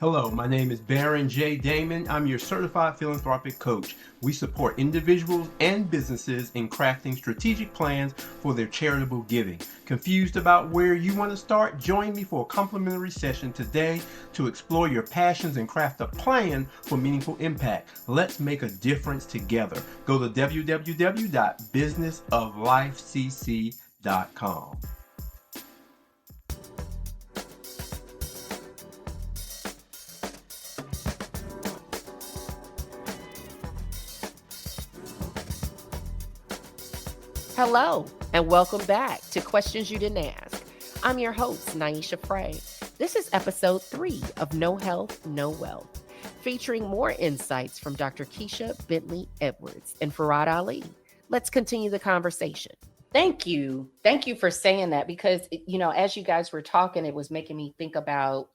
Hello, my name is Baron J. Damon. I'm your certified philanthropic coach. We support individuals and businesses in crafting strategic plans for their charitable giving. Confused about where you want to start? Join me for a complimentary session today to explore your passions and craft a plan for meaningful impact. Let's make a difference together. Go to www.businessoflifecc.com. Hello, and welcome back to Questions You Didn't Ask. I'm your host, Niasha Fray. This is episode 3 of No Health, No Wealth, featuring more insights from Dr. Keisha Bentley-Edwards and Farad Ali. Let's continue the conversation. Thank you. Thank you for saying that because, as you guys were talking, it was making me think about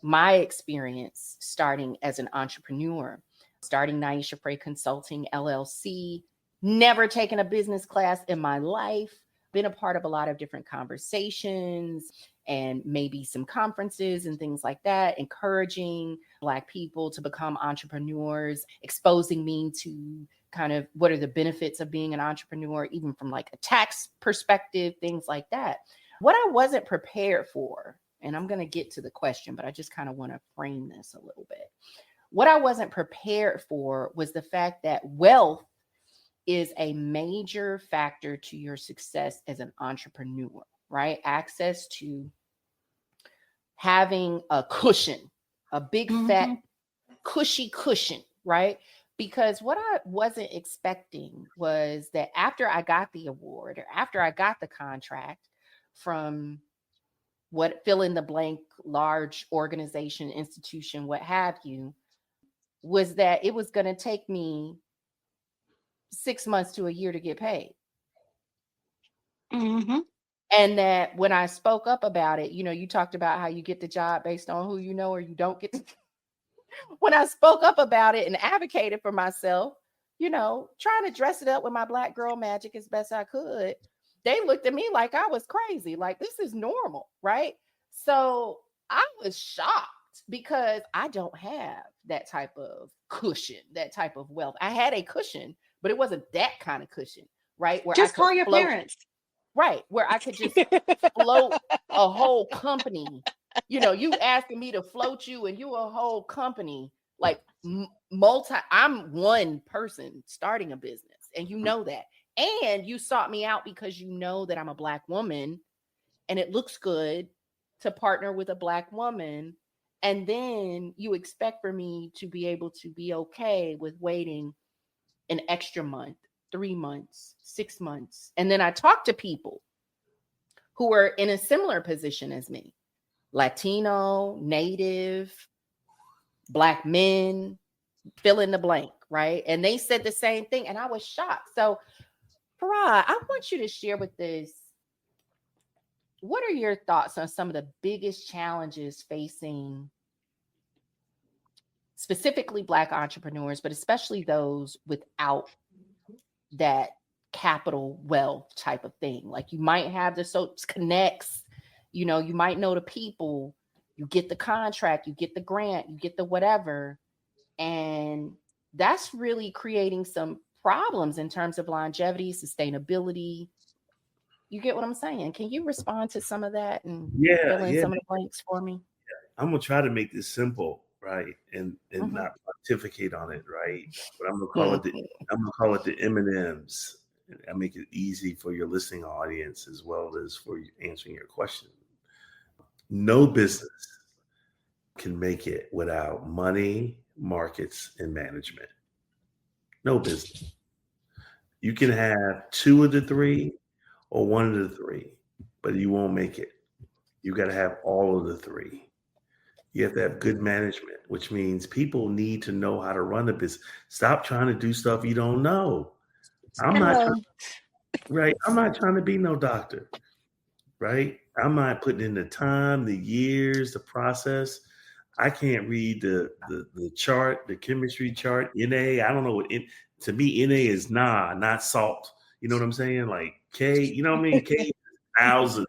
my experience starting as an entrepreneur, starting Niasha Fray Consulting LLC. Never taken a business class in my life, been a part of a lot of different conversations and maybe some conferences and things like that, encouraging Black people to become entrepreneurs, exposing me to kind of what are the benefits of being an entrepreneur, even from like a tax perspective, things like that. What I wasn't prepared for, and I'm going to get to the question, but I just kind of want to frame this a little bit. What I wasn't prepared for was the fact that wealth is a major factor to your success as an entrepreneur, right? Access to having a cushion, a big fat cushy cushion, right? Because what I wasn't expecting was that after I got the award or after I got the contract from what fill in the blank, large organization, institution, what have you, was that it was going to take me 6 months to a year to get paid. And that when I spoke up about it, you talked about how you get the job based on who you know or you don't get. When I spoke up about it and advocated for myself, trying to dress it up with my Black girl magic as best I could, they looked at me like I was crazy, like this is normal, right? So I was shocked because I don't have that type of cushion, that type of wealth. I had a cushion, but it wasn't that kind of cushion, right? Where Just I could call your float, parents. right? Where I could just float a whole company. You asking me to float you and you a whole company, like I'm one person starting a business and you know that. And you sought me out because you know that I'm a Black woman and it looks good to partner with a Black woman. And then you expect for me to be able to be okay with waiting an extra month, 3 months, 6 months. And then I talk to people who are in a similar position as me, Latino, Native, Black men, fill in the blank, right? And they said the same thing. And I was shocked. So, Farad, I want you to share with this. What are your thoughts on some of the biggest challenges facing specifically Black entrepreneurs, but especially those without that capital wealth type of thing? Like you might have the connects, you might know the people, you get the contract, you get the grant, you get the whatever. And that's really creating some problems in terms of longevity, sustainability. You get what I'm saying? Can you respond to some of that and fill in some of the blanks for me? I'm gonna try to make this simple, right, and not pontificate on it, right. But I'm gonna call it the M&Ms. I make it easy for your listening audience as well as for you answering your question. No business can make it without money, markets, and management. No business. You can have 2 of the 3 or 1 of the 3, but you won't make it. You got to have all of the 3. You have to have good management, which means people need to know how to run a business. Stop trying to do stuff you don't know. I'm not trying to be no doctor, right? I'm not putting in the time, the years, the process. I can't read the chart, the chemistry chart, Na. I don't know what to me, Na is not salt. You know what I'm saying? Like K, you know what I mean? K thousands.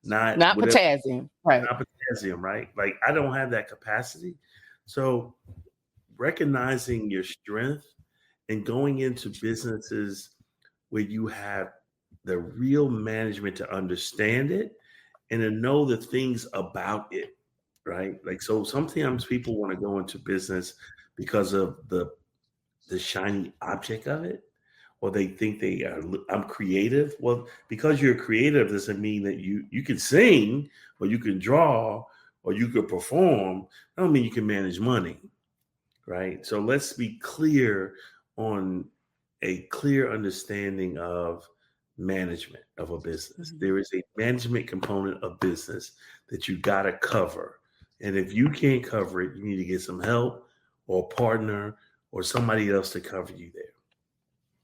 not whatever, potassium. Right. not potassium, right? Like I don't have that capacity. So recognizing your strength and going into businesses where you have the real management to understand it and to know the things about it, right? Like, so sometimes people want to go into business because of the shiny object of it, or they think I'm creative. Well, because you're creative doesn't mean that you can sing or you can draw or you could perform. I don't mean you can manage money, right? So let's be clear on a clear understanding of management of a business. Mhm. There is a management component of business that you got to cover. And if you can't cover it, you need to get some help or a partner or somebody else to cover you there.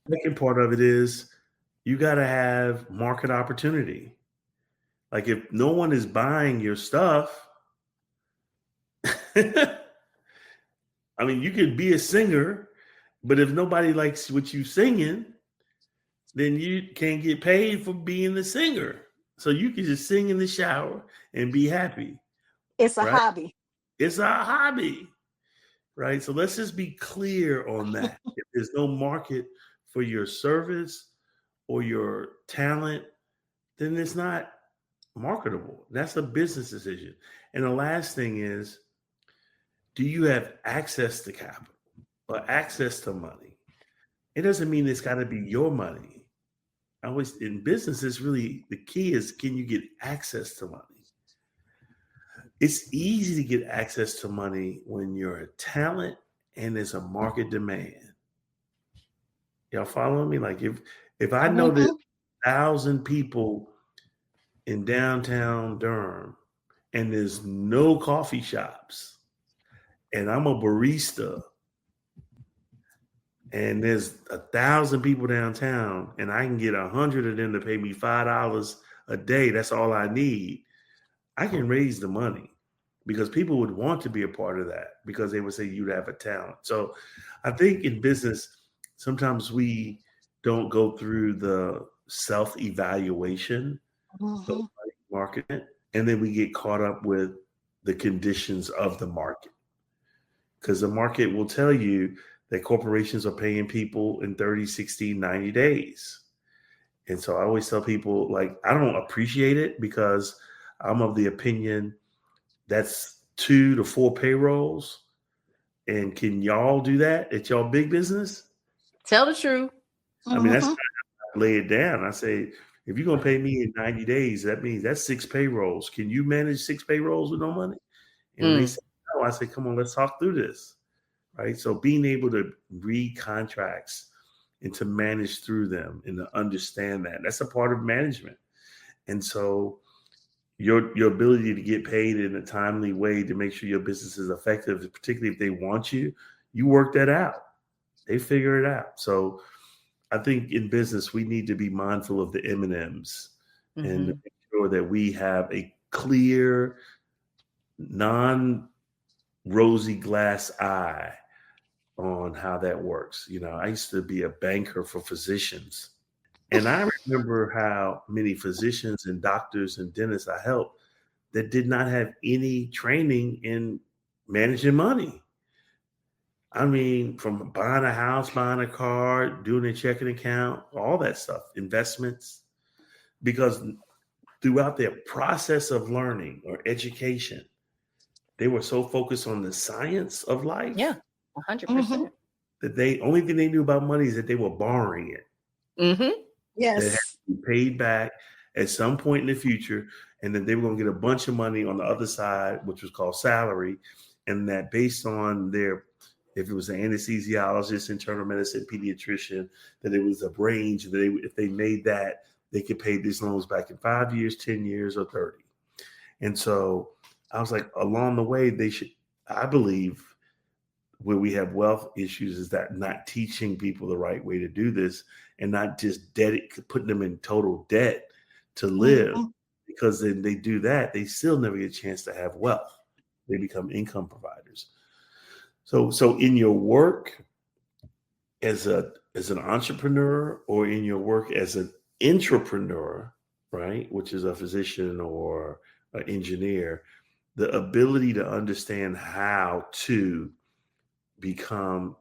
Second part of it is you got to have market opportunity. Like if no one is buying your stuff, I mean, you could be a singer, but if nobody likes what you singing, then you can't get paid for being a singer. So you can just sing in the shower and be happy. It's a right? hobby. It's a hobby, right? So let's just be clear on that. If there's no market for your service or your talent, then it's not marketable. That's a business decision. And the last thing is, do you have access to capital or access to money? It doesn't mean it's got to be your money. In business, it's really the key is, can you get access to money? It's easy to get access to money when you're a talent and there's a market demand. Y'all following me? Like if I know there's 1,000 people in downtown Durham and there's no coffee shops and I'm a barista and there's 1,000 people downtown and I can get 100 of them to pay me $5 a day, that's all I need, I can raise the money because people would want to be a part of that because they would say you'd have a talent. So I think in business, sometimes we don't go through the self-evaluation of market, and then we get caught up with the conditions of the market. Because the market will tell you that corporations are paying people in 30, 60, 90 days. And so I always tell people, like, I don't appreciate it because I'm of the opinion that's 2 to 4 payrolls. And can y'all do that at y'all big business? Tell the truth. I mean, that's how I lay it down. I say, if you're going to pay me in 90 days, that means that's 6 payrolls. Can you manage 6 payrolls with no money? And they say, no. I say, come on, let's talk through this. Right. So being able to read contracts and to manage through them and to understand that's a part of management. And so your ability to get paid in a timely way to make sure your business is effective, particularly if they want you work that out. They figure it out. So I think in business, we need to be mindful of the M&Ms and make sure that we have a clear, non-rosy glass eye on how that works. You know, I used to be a banker for physicians. And I remember how many physicians and doctors and dentists I helped that did not have any training in managing money. I mean, from buying a house, buying a car, doing a checking account, all that stuff, investments, because throughout their process of learning or education, they were so focused on the science of life. Yeah, 100%. That only thing they knew about money is that they were borrowing it. Yes. They had to be paid back at some point in the future, and then they were going to get a bunch of money on the other side, which was called salary, and that based on if it was an anesthesiologist, internal medicine, pediatrician, that it was a range that if they made that, they could pay these loans back in 5 years, 10 years, or 30. And so I was like, along the way, I believe where we have wealth issues is that not teaching people the right way to do this and not just putting them in total debt to live, because then they do that, they still never get a chance to have wealth. They become income providers. So in your work as an entrepreneur or in your work as an intrapreneur, right, which is a physician or an engineer, the ability to understand how to become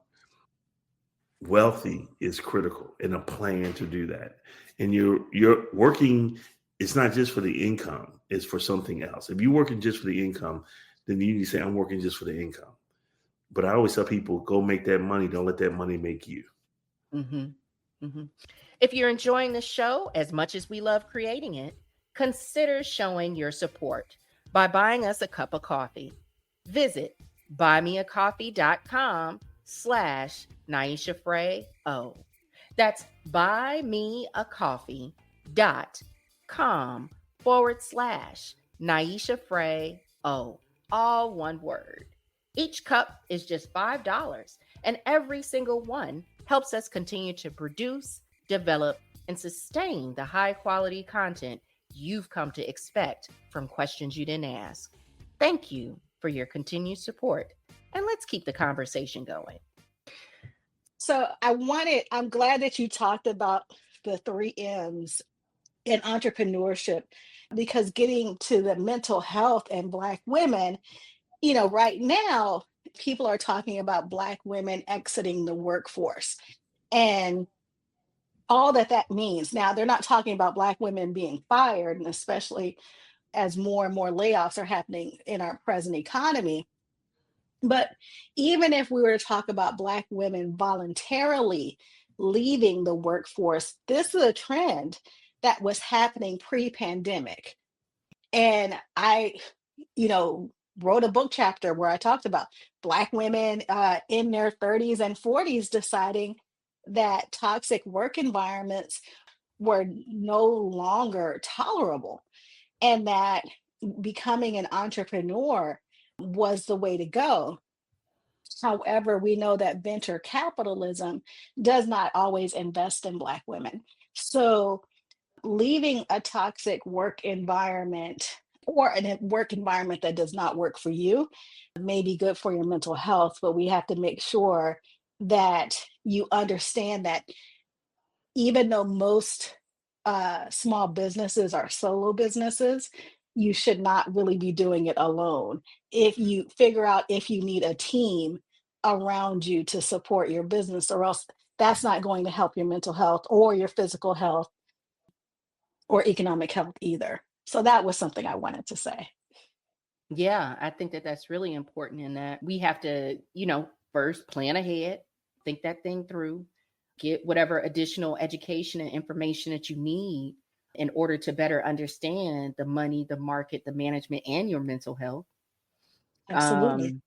wealthy is critical, and a plan to do that. And you're working, it's not just for the income, it's for something else. If you're working just for the income, then you need to say, I'm working just for the income. But I always tell people, go make that money. Don't let that money make you. Mm-hmm. Mm-hmm. If you're enjoying the show as much as we love creating it, consider showing your support by buying us a cup of coffee. Visit buymeacoffee.com/Niasha Fray O. That's buymeacoffee.com/Niasha Fray O. All one word. Each cup is just $5, and every single one helps us continue to produce, develop, and sustain the high quality content you've come to expect from Questions You Didn't Ask. Thank you for your continued support, and let's keep the conversation going. So I'm glad that you talked about the 3 M's in entrepreneurship, because getting to the mental health and Black women, right now, people are talking about Black women exiting the workforce and all that that means. Now, they're not talking about Black women being fired, and especially as more and more layoffs are happening in our present economy. But even if we were to talk about Black women voluntarily leaving the workforce, this is a trend that was happening pre-pandemic. And I, you know, wrote a book chapter where I talked about Black women in their 30s and 40s deciding that toxic work environments were no longer tolerable, and that becoming an entrepreneur was the way to go. However, we know that venture capitalism does not always invest in Black women. So, leaving a toxic work environment or a work environment that does not work for you may be good for your mental health, but we have to make sure that you understand that even though most small businesses are solo businesses, you should not really be doing it alone. If you figure out if you need a team around you to support your business, or else that's not going to help your mental health or your physical health or economic health either. So that was something I wanted to say. Yeah, I think that that's really important in that we have to, first plan ahead, think that thing through, get whatever additional education and information that you need in order to better understand the money, the market, the management, and your mental health. Absolutely.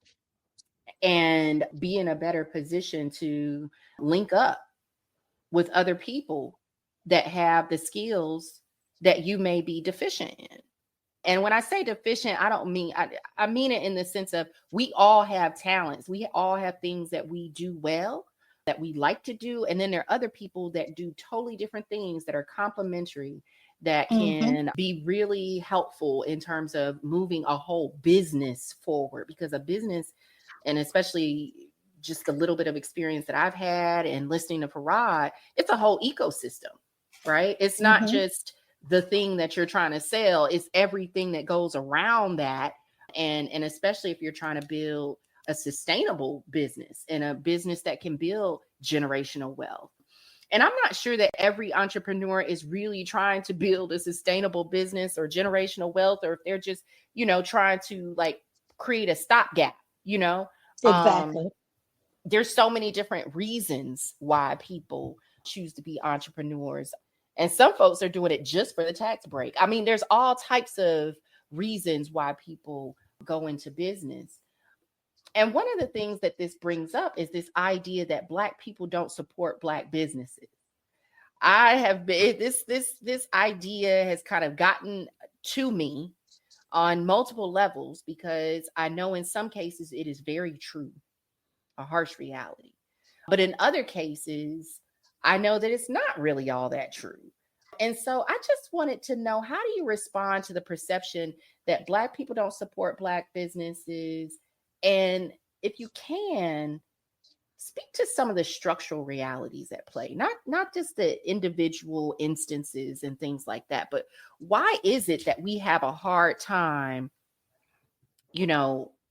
And be in a better position to link up with other people that have the skills that you may be deficient in. And when I say deficient, I don't mean, I mean it in the sense of we all have talents. We all have things that we do well, that we like to do. And then there are other people that do totally different things that are complementary, that can be really helpful in terms of moving a whole business forward. Because a business, and especially just a little bit of experience that I've had and listening to Farad, it's a whole ecosystem, right? It's not just the thing that you're trying to sell, it's everything that goes around that. And especially if you're trying to build a sustainable business and a business that can build generational wealth. And I'm not sure that every entrepreneur is really trying to build a sustainable business or generational wealth, or if they're just, trying to like create a stopgap, Exactly. There's so many different reasons why people choose to be entrepreneurs. And some folks are doing it just for the tax break. I mean, there's all types of reasons why people go into business. And one of the things that this brings up is this idea that Black people don't support Black businesses. I have been, this idea has kind of gotten to me on multiple levels, because I know in some cases it is very true, a harsh reality. But in other cases, I know that it's not really all that true. And so I just wanted to know, how do you respond to the perception that Black people don't support Black businesses? And if you can, speak to some of the structural realities at play, not just the individual instances and things like that, but why is it that we have a hard time,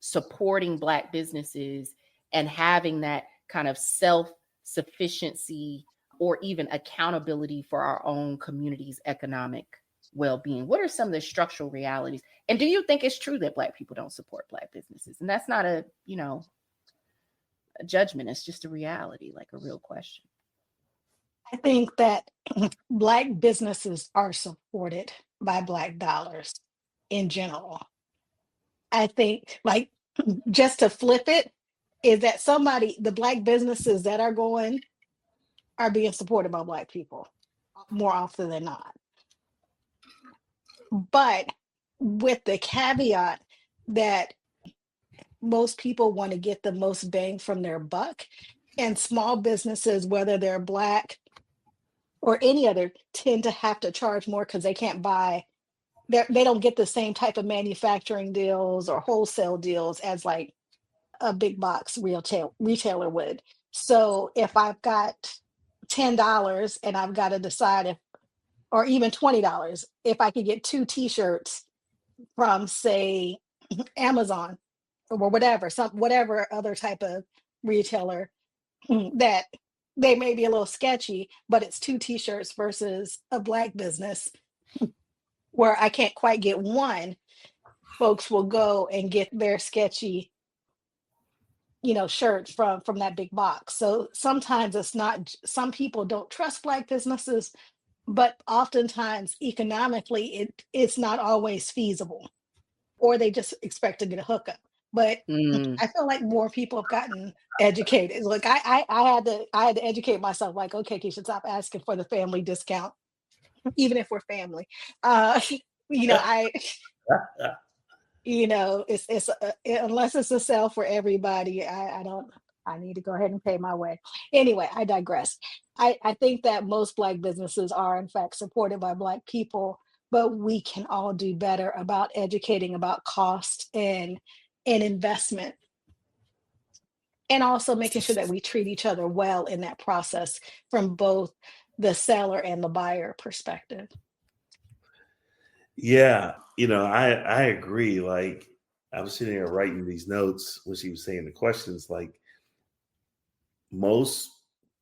supporting Black businesses and having that kind of self-sufficiency or even accountability for our own community's economic well-being? What are some of the structural realities? And do you think it's true that Black people don't support Black businesses? And that's not a judgment. It's just a reality, like a real question. I think that Black businesses are supported by Black dollars in general. I think, like, just to flip it, is that the Black businesses that are being supported by Black people more often than not. But with the caveat that most people want to get the most bang from their buck, and small businesses, whether they're Black or any other, tend to have to charge more because they can't buy, they don't get the same type of manufacturing deals or wholesale deals as like a big box retailer would. So if I've got $10 and I've got to decide or even $20, if I could get 2 t-shirts from, say, Amazon or whatever other type of retailer, that they may be a little sketchy, but it's 2 t-shirts versus a Black business where I can't quite get one, folks will go and get their sketchy, shirt from that big box. So sometimes it's not, some people don't trust Black businesses, but oftentimes economically it's not always feasible, or they just expect to get a hookup. But I feel like more people have gotten educated. Like I had to educate myself, like, okay, Keisha, stop asking for the family discount, even if we're family. It's unless it's a sale for everybody, I need to go ahead and pay my way. Anyway, I digress. I think that most Black businesses are in fact supported by Black people, but we can all do better about educating about cost and investment, and also making sure that we treat each other well in that process from both the seller and the buyer perspective. Yeah, I agree. Like, I was sitting there writing these notes when she was saying the questions. Like, most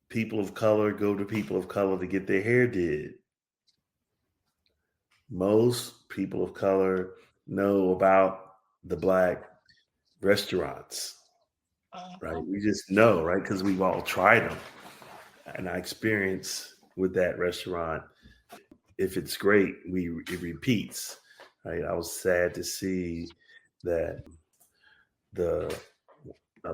people of color go to people of color to get their hair did. Most people of color know about the Black restaurants, right? We just know, right? Because we've all tried them. And our experience with that restaurant, if it's great, it repeats, right? I was sad to see that the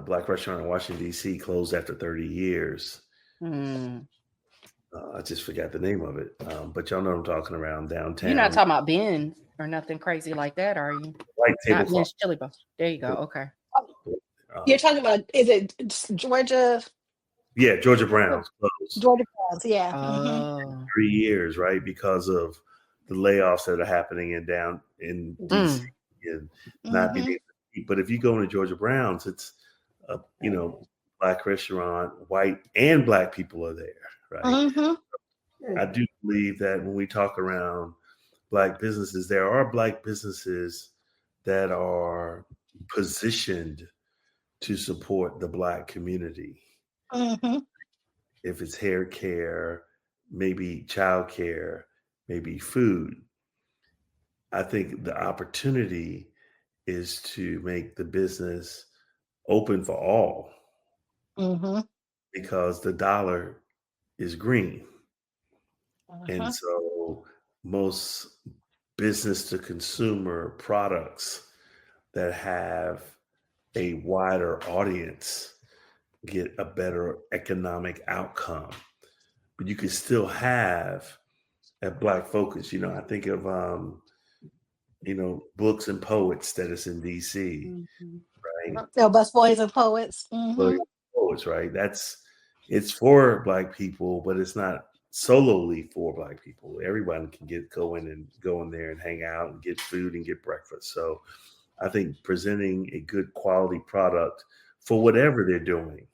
Black restaurant in Washington, D.C. closed after 30 years. I just forgot the name of it. But y'all know what I'm talking around downtown. You're not talking about Ben or nothing crazy like that, are you? Like not Ben's Chili Bar. There you go. Okay. You're talking about, is it Georgia? Yeah, Georgia Brown's closed. Georgia Brown's, yeah. 3 years, right? Because of the layoffs that are happening in DC and not being able to eat. But if you go into Georgia Brown's, it's a Black restaurant, white and Black people are there, right? I do believe that when we talk around Black businesses, there are Black businesses that are positioned to support the Black community. If it's hair care, maybe child care, maybe food. I think the opportunity is to make the business open for all, because the dollar is green. And so most business to consumer products that have a wider audience get a better economic outcome. But you can still have a Black focus. I think of Books and Poets that is in DC, right? Busboys and Poets. Poets, right? It's for Black people, but it's not solely for Black people. Everyone can go in there and hang out and get food and get breakfast. So I think presenting a good quality product for whatever they're doing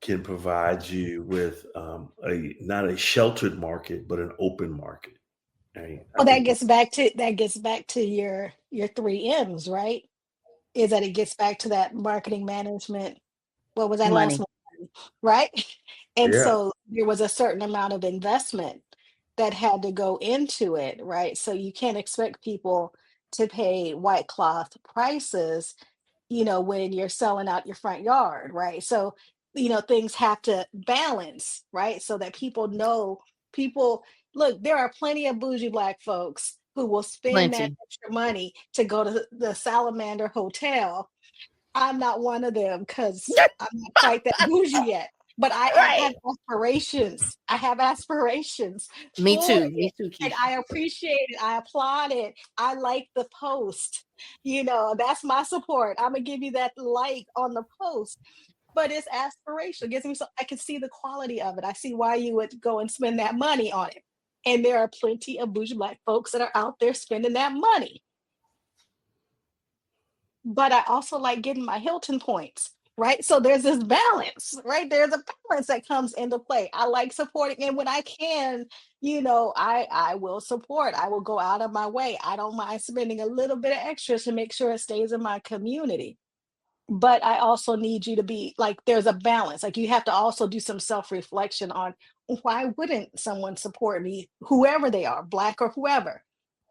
can provide you with a not a sheltered market, but an open market. Right? I Well, think that gets back to your three M's, right? Is that it gets back to that marketing management. What was that last Money. one? Right? And yeah, so there was a certain amount of investment that had to go into it, right? So you can't expect people to pay white cloth prices, when you're selling out your front yard, right? So, things have to balance, right? So that people look, there are plenty of bougie black folks who will spend that Plenty. extra money to go to the Salamander Hotel. I'm not one of them because I'm not quite that bougie yet. But I Right. have aspirations. I have aspirations Me for too. it. Me too, And Keisha. I appreciate it. I applaud it. I like the post. That's my support. I'm gonna give you that like on the post. But it's aspirational. It gives me so I can see the quality of it. I see why you would go and spend that money on it. And there are plenty of bougie black folks that are out there spending that money. But I also like getting my Hilton points, right? So there's this balance, right? There's a balance that comes into play. I like supporting, and when I can, I will support. I will go out of my way. I don't mind spending a little bit of extra to make sure it stays in my community. But I also need you to be like, there's a balance. Like you have to also do some self-reflection on why wouldn't someone support me, whoever they are, black or whoever?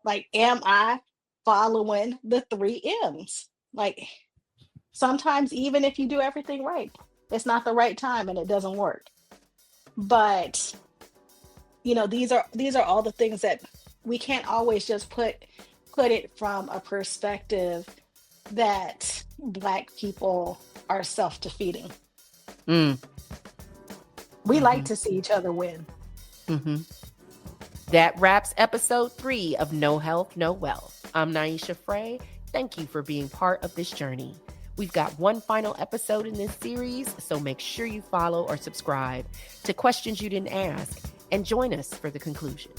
Like, am I following the three M's? Like sometimes even if you do everything right, it's not the right time and it doesn't work. But these are all the things that we can't always just put it from a perspective that black people are self-defeating. Mm. We like Hmm. to see each other win. Hmm. That wraps episode 3 of No Health, No Wealth. I'm Niasha Fray. Thank you for being part of this journey. We've got one final episode in this series, so make sure you follow or subscribe to Questions You Didn't Ask and join us for the conclusion.